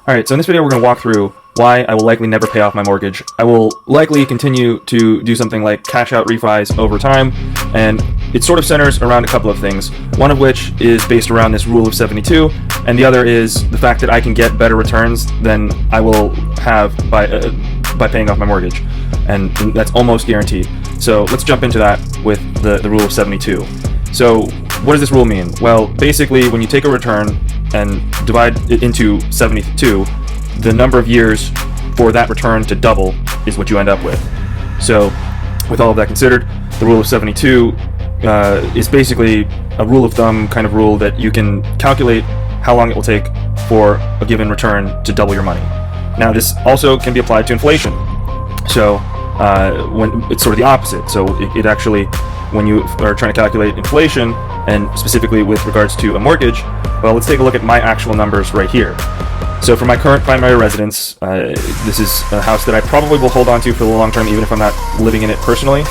Alright, so in this video we're going to walk through why I will likely never pay off my mortgage. I will likely continue to do something like cash out refis over time, and it sort of centers around a couple of things. One of which is based around this rule of 72, and the other is the fact that I can get better returns than I will have by paying off my mortgage, and that's almost guaranteed. So let's jump into that with the rule of 72. So what does this rule mean? Well, basically when you take a return and divide it into 72, the number of years for that return to double is what you end up with. So with all of that considered, the rule of 72 is basically a rule of thumb kind of rule that you can calculate how long it will take for a given return to double your money. Now this also can be applied to inflation. So when it's sort of the opposite. So it actually, when you are trying to calculate inflation, and specifically with regards to a mortgage, well, let's take a look at my actual numbers right here. So for my current primary residence, this is a house that I probably will hold on to for the long term, even if I'm not living in it personally.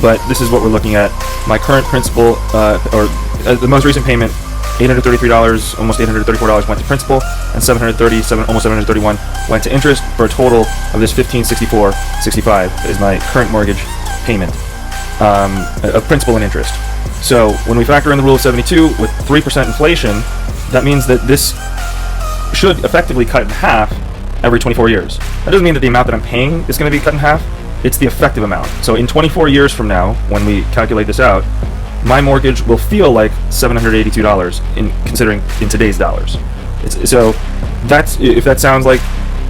But this is what we're looking at. My current principal, the most recent payment, $833, almost $834 went to principal, and almost $731 went to interest, for a total of this $1,564.65 is my current mortgage payment of principal and interest. So when we factor in the rule of 72 with 3% inflation, that means that this should effectively cut in half every 24 years. That doesn't mean that the amount that I'm paying is going to be cut in half. It's the effective amount. So in 24 years from now, when we calculate this out, my mortgage will feel like $782 considering in today's dollars. So that's, if that sounds like,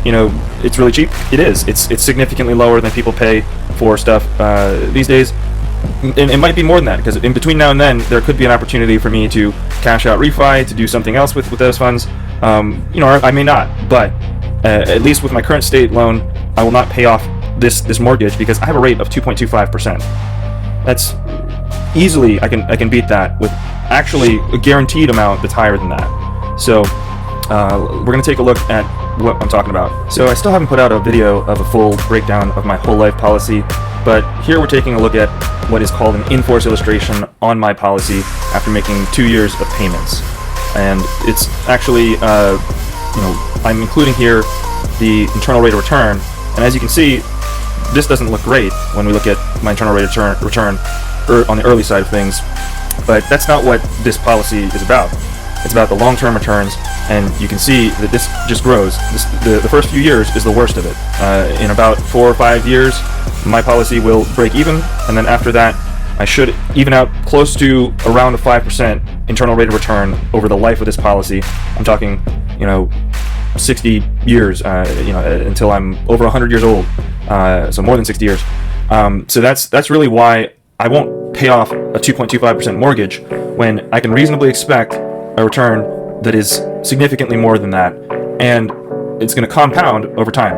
you know, it's really cheap, it is. It's significantly lower than people pay for stuff these days. And it might be more than that, because in between now and then there could be an opportunity for me to cash out refi, to do something else with those funds. You know, I may not, but at least with my current state loan, I will not pay off this mortgage because I have a rate of 2.25%. That's easily, I can beat that with actually a guaranteed amount that's higher than that. So we're going to take a look at what I'm talking about. So I still haven't put out a video of a full breakdown of my whole life policy, but here we're taking a look at what is called an in-force illustration on my policy after making 2 years of payments. And it's actually, you know, I'm including here the internal rate of return, and as you can see, this doesn't look great when we look at my internal rate of return on the early side of things, but that's not what this policy is about. It's about the long-term returns, and you can see that this just grows. The first few years is the worst of it. In about 4 or 5 years, my policy will break even, and then after that, I should even out close to around a 5% internal rate of return over the life of this policy. I'm talking, you know, 60 years, you know, until I'm over 100 years old, so more than 60 years. So that's really why I won't pay off a 2.25% mortgage when I can reasonably expect a return that is significantly more than that, and it's going to compound over time.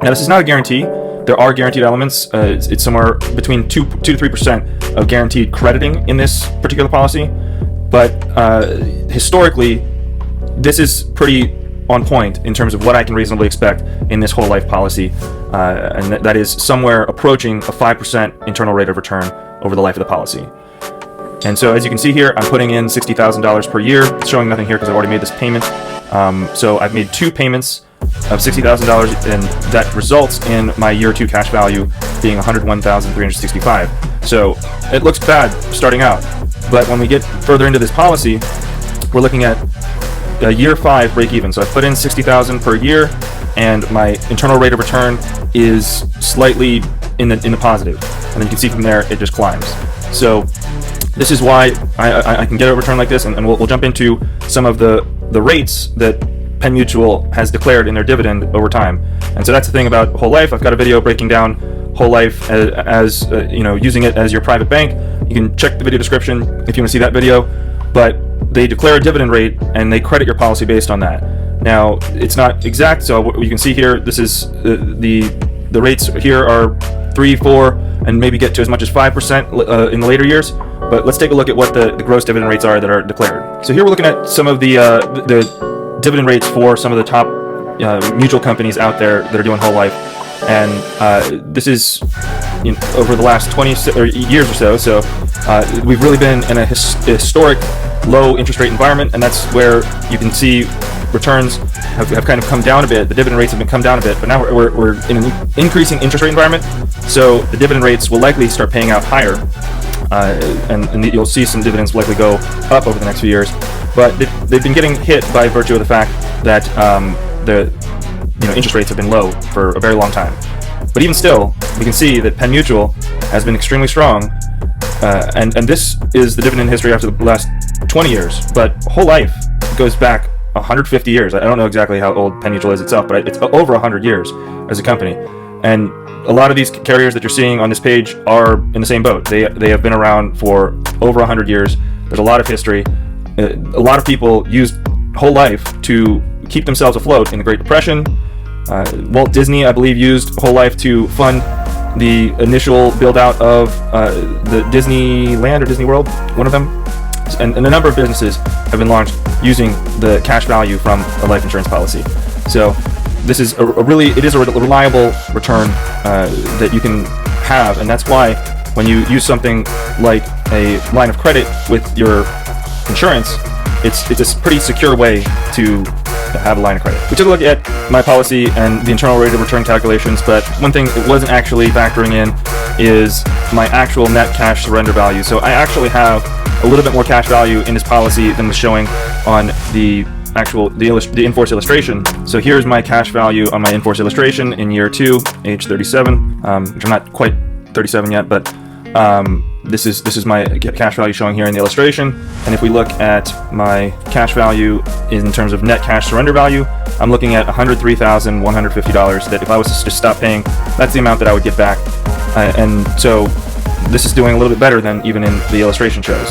Now, this is not a guarantee. There are guaranteed elements. It's somewhere between 2 to 3% of guaranteed crediting in this particular policy, but historically, this is pretty on point in terms of what I can reasonably expect in this whole life policy, and that is somewhere approaching a 5% internal rate of return over the life of the policy. And so as you can see here, I'm putting in $60,000 per year. It's showing nothing here because I've already made this payment. So I've made 2 payments of $60,000, and that results in my year 2 cash value being $101,365. So it looks bad starting out, but when we get further into this policy, we're looking at a year 5 break even. So I put in $60,000 per year, and my internal rate of return is slightly in the positive, and then you can see from there it just climbs. So this is why I can get a return like this, and we'll jump into some of the rates that Penn Mutual has declared in their dividend over time. And so that's the thing about whole life. I've got a video breaking down whole life as you know, using it as your private bank. You can check the video description if you want to see that video. But they declare a dividend rate and they credit your policy based on that. Now it's not exact, so what you can see here, this is the rates here are 3, 4, and maybe get to as much as 5% in the later years. But let's take a look at what the gross dividend rates are that are declared. So here we're looking at some of the dividend rates for some of the top mutual companies out there that are doing whole life, and this is, you know, over the last 20 years or so. We've really been in a historic low interest rate environment, and that's where you can see returns have kind of come down a bit. The dividend rates have come down a bit, but now we're in an increasing interest rate environment, so the dividend rates will likely start paying out higher, and you'll see some dividends likely go up over the next few years. But they've been getting hit by virtue of the fact that the interest rates have been low for a very long time. But even still, we can see that Penn Mutual has been extremely strong, and this is the dividend history after the last 20 years. But whole life goes back 150 years. I don't know exactly how old Penn Mutual is itself, but it's over 100 years as a company. And a lot of these carriers that you're seeing on this page are in the same boat. They have been around for over 100 years. There's a lot of history. A lot of people used whole life to keep themselves afloat in the Great Depression. Walt Disney, I believe, used whole life to fund the initial build out of the Disneyland or Disney World, one of them. And a number of businesses have been launched using the cash value from a life insurance policy. So this is a reliable return that you can have, and that's why when you use something like a line of credit with your insurance, it's a pretty secure way to have a line of credit. We took a look at my policy and the internal rate of return calculations, but one thing it wasn't actually factoring in is my actual net cash surrender value. So I actually have a little bit more cash value in this policy than was showing on the in-force illustration. So here's my cash value on my in-force illustration in year 2, age 37, which I'm not quite 37 yet, but this is my cash value showing here in the illustration. And if we look at my cash value in terms of net cash surrender value, I'm looking at $103,150 that if I was to just stop paying, that's the amount that I would get back. And so this is doing a little bit better than even in the illustration shows.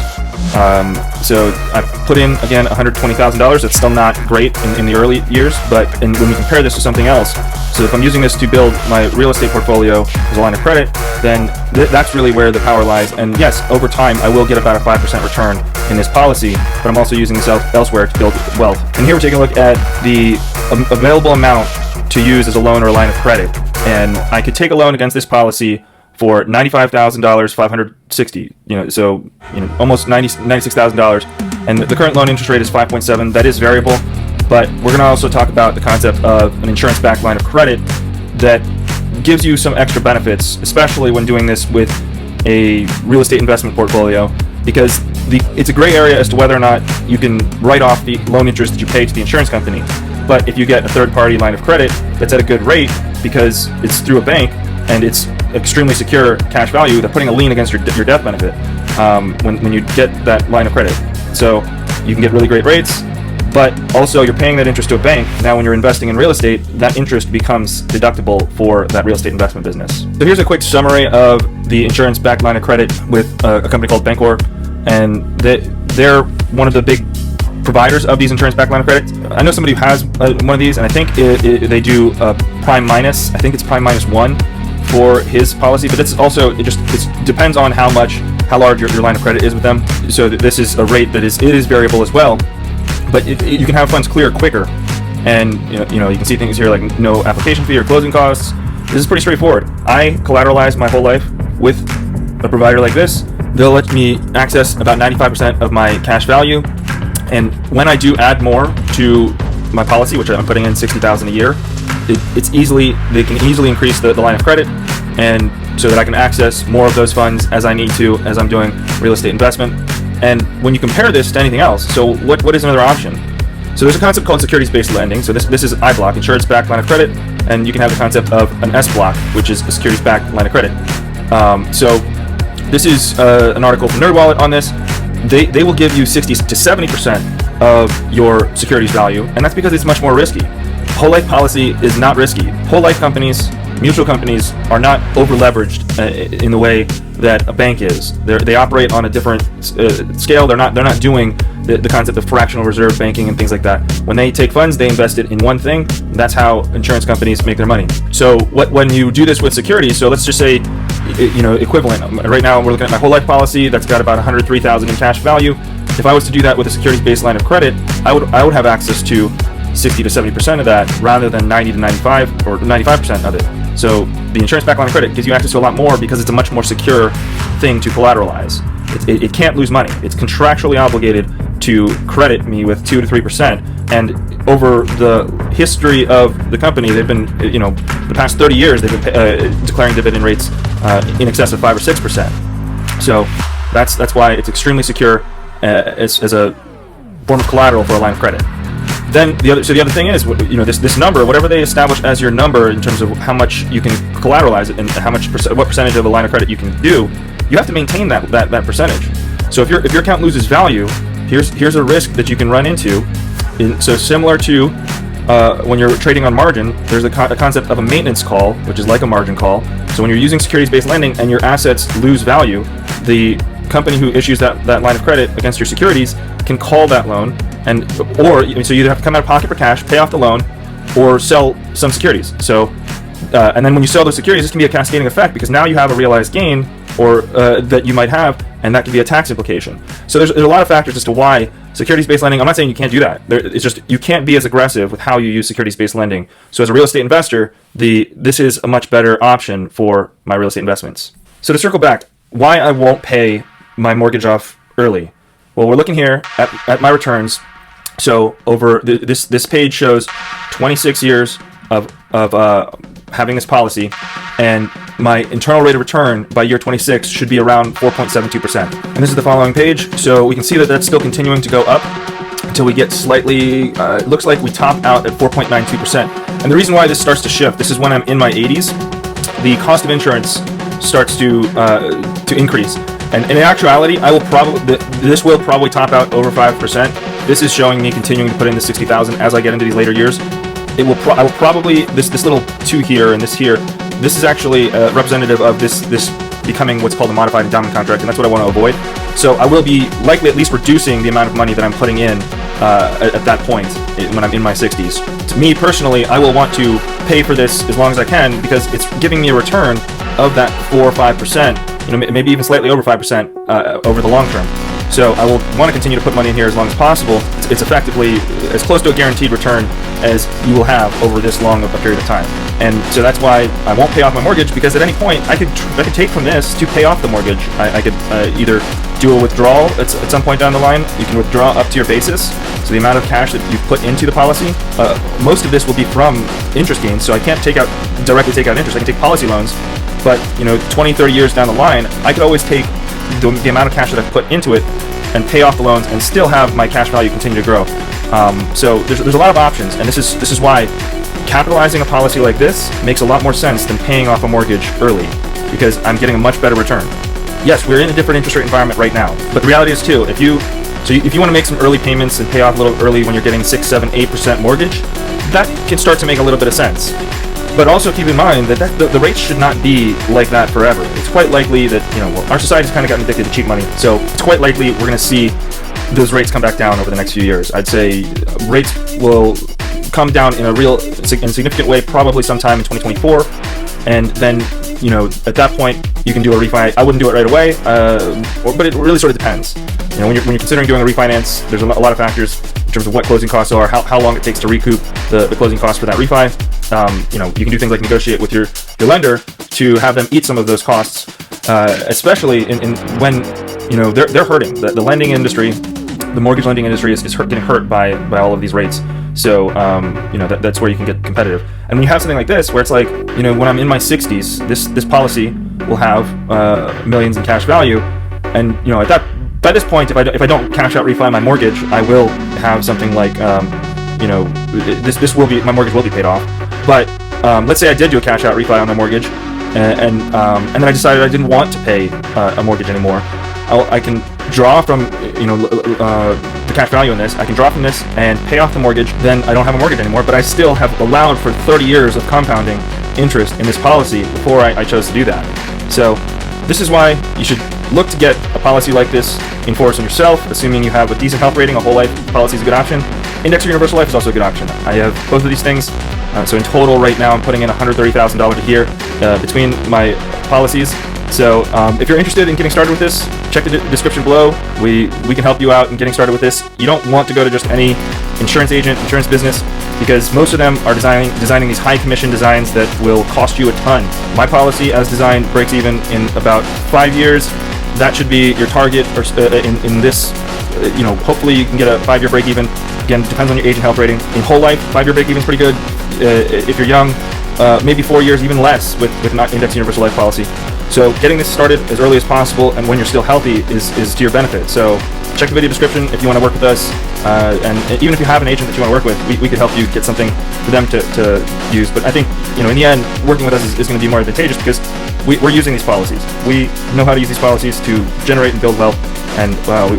So I put in, again, $120,000. That's still not great in the early years, but when we compare this to something else, so if I'm using this to build my real estate portfolio as a line of credit, then that's really where the power lies. And yes, over time, I will get about a 5% return in this policy, but I'm also using this elsewhere to build wealth. And here we're taking a look at the available amount to use as a loan or a line of credit. And I could take a loan against this policy for $95,560, so almost $96,000, and the current loan interest rate is 5.7. That is variable, but we're going to also talk about the concept of an insurance-backed line of credit that gives you some extra benefits, especially when doing this with a real estate investment portfolio, because it's a gray area as to whether or not you can write off the loan interest that you pay to the insurance company. But if you get a third-party line of credit that's at a good rate because it's through a bank and it's extremely secure cash value, they're putting a lien against your death benefit when you get that line of credit. So you can get really great rates, but also you're paying that interest to a bank. Now when you're investing in real estate, that interest becomes deductible for that real estate investment business. So here's a quick summary of the insurance-backed line of credit with a company called Bancor, and they're one of the big providers of these insurance-backed line of credit. I know somebody who has one of these, and I think they do prime minus. I think it's prime minus 1 for his policy, but it's also it depends on how large your line of credit is with them. So this is a rate that is variable as well, but you can have funds clear quicker, and you can see things here like no application fee or closing costs. This is pretty straightforward. I collateralize my whole life with a provider like this. They'll let me access about 95% of my cash value, and when I do add more to my policy, which I'm putting in $60,000 a year, they can easily increase the line of credit, and so that I can access more of those funds as I need to as I'm doing real estate investment. And when you compare this to anything else, so what is another option? So there's a concept called securities-based lending. So this is IBLOC, insurance-backed line of credit, and you can have the concept of an SBLOC, which is a securities-backed line of credit. So this is an article from NerdWallet on this. They will give you 60 to 70% of your securities value, and that's because it's much more risky. Whole life policy is not risky. Whole life companies, mutual companies, are not over-leveraged in the way that a bank is. They operate on a different scale. They're not doing the concept of fractional reserve banking and things like that. When they take funds, they invest it in one thing. That's how insurance companies make their money. So when you do this with securities, so let's just say, equivalent. Right now, we're looking at my whole life policy that's got about $103,000 in cash value. If I was to do that with a securities-based line of credit, I would have access to 60 to 70% of that rather than 90 to 95 or 95% of it. So the insurance-backed line of credit gives you access to a lot more because it's a much more secure thing to collateralize. It can't lose money. It's contractually obligated to credit me with 2 to 3%. And over the history of the company, they've been, the past 30 years, they've been declaring dividend rates in excess of 5 or 6%. So that's why it's extremely secure as a form of collateral for a line of credit. Then the other thing is, this number, whatever they establish as your number in terms of how much you can collateralize it and what percentage of a line of credit you can do, you have to maintain that percentage. So if your account loses value, here's a risk that you can run into. So similar to when you're trading on margin, there's a concept of a maintenance call, which is like a margin call. So when you're using securities-based lending and your assets lose value, the company who issues that line of credit against your securities can call that loan, so you either have to come out of pocket for cash, pay off the loan, or sell some securities. So and then when you sell those securities, this can be a cascading effect, because now you have a realized gain or that you might have, and that could be a tax implication. So there's a lot of factors as to why securities-based lending, I'm not saying you can't do that. It's just you can't be as aggressive with how you use securities-based lending. So as a real estate investor, this is a much better option for my real estate investments. So to circle back, why I won't pay my mortgage off early. Well, we're looking here at my returns. So over this page shows 26 years of having this policy, and my internal rate of return by year 26 should be around 4.72%. And this is the following page. So we can see that that's still continuing to go up until we get slightly, it looks like we top out at 4.92%. And the reason why this starts to shift, this is when I'm in my 80s, the cost of insurance starts to increase. And in actuality, this will probably top out over 5%. This is showing me continuing to put in the 60,000 as I get into these later years. I will probably, this little 2 here and this here, this is actually representative of this becoming what's called a modified endowment contract, and that's what I want to avoid. So I will be likely at least reducing the amount of money that I'm putting in at that point when I'm in my 60s. To me personally, I will want to pay for this as long as I can, because it's giving me a return of that 4 or 5%, maybe even slightly over 5% over the long term. So I will want to continue to put money in here as long as possible. It's effectively as close to a guaranteed return as you will have over this long of a period of time. And so that's why I won't pay off my mortgage, because at any point I could take from this to pay off the mortgage. I could either do a withdrawal at some point down the line. You can withdraw up to your basis, so the amount of cash that you've put into the policy. Most of this will be from interest gains, so I can't directly take out interest. I can take policy loans, but 20, 30 years down the line, I could always take the amount of cash that I've put into it and pay off the loans and still have my cash value continue to grow. So there's a lot of options, and this is why capitalizing a policy like this makes a lot more sense than paying off a mortgage early, because I'm getting a much better return. Yes, we're in a different interest rate environment right now, but the reality is too, if you want to make some early payments and pay off a little early when you're getting 6, 7, 8% mortgage, that can start to make a little bit of sense. But also keep in mind that the rates should not be like that forever. It's quite likely that our society's kind of gotten addicted to cheap money, so it's quite likely we're going to see those rates come back down over the next few years. I'd say rates will come down in a significant way probably sometime in 2024, and then at that point you can do a refi. I wouldn't do it right away, but it really sort of depends. When you're considering doing a refinance, there's a lot of factors in terms of what closing costs are, how long it takes to recoup the closing costs for that refi. You can do things like negotiate with your lender to have them eat some of those costs, especially when they're hurting. The lending industry, the mortgage lending industry is getting hurt by all of these rates. So that's where you can get competitive. And when you have something like this, where it's like when I'm in my 60s, this policy will have millions in cash value, and by this point, if I don't cash out refi my mortgage, I will have something like my mortgage will be paid off. But let's say I did do a cash out refi on my mortgage, and then I decided I didn't want to pay a mortgage anymore. I can draw from the cash value in this. I can draw from this and pay off the mortgage. Then I don't have a mortgage anymore, but I still have allowed for 30 years of compounding interest in this policy before I chose to do that. So this is why you should look to get a policy like this in force on yourself, assuming you have a decent health rating. A whole life policy is a good option. Index or universal life is also a good option. I have both of these things. So in total right now I'm putting in $130,000 a year between my policies. So if you're interested in getting started with this, check the description below. We can help you out in getting started with this. You don't want to go to just any insurance agent, insurance business, because most of them are designing these high commission designs that will cost you a ton. My policy as designed breaks even in about 5 years. That should be your target in this hopefully you can get a 5-year break even. Again, depends on your age and health rating. In whole life, 5-year break even is pretty good. If you're young, maybe 4 years, even less with not index universal life policy. So getting this started as early as possible and when you're still healthy is to your benefit. So check the video description if you want to work with us. And even if you have an agent that you want to work with, we could help you get something for them to use. But I think, in the end, working with us is going to be more advantageous because we're using these policies. We know how to use these policies to generate and build wealth, and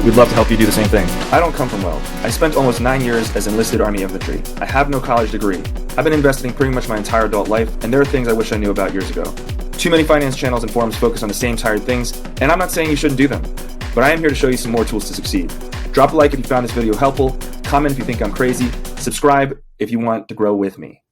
we'd love to help you do the same thing. I don't come from wealth. I spent almost 9 years as enlisted Army infantry. I have no college degree. I've been investing pretty much my entire adult life, and there are things I wish I knew about years ago. Too many finance channels and forums focus on the same tired things, and I'm not saying you shouldn't do them, but I am here to show you some more tools to succeed. Drop a like if you found this video helpful, comment if you think I'm crazy, subscribe if you want to grow with me.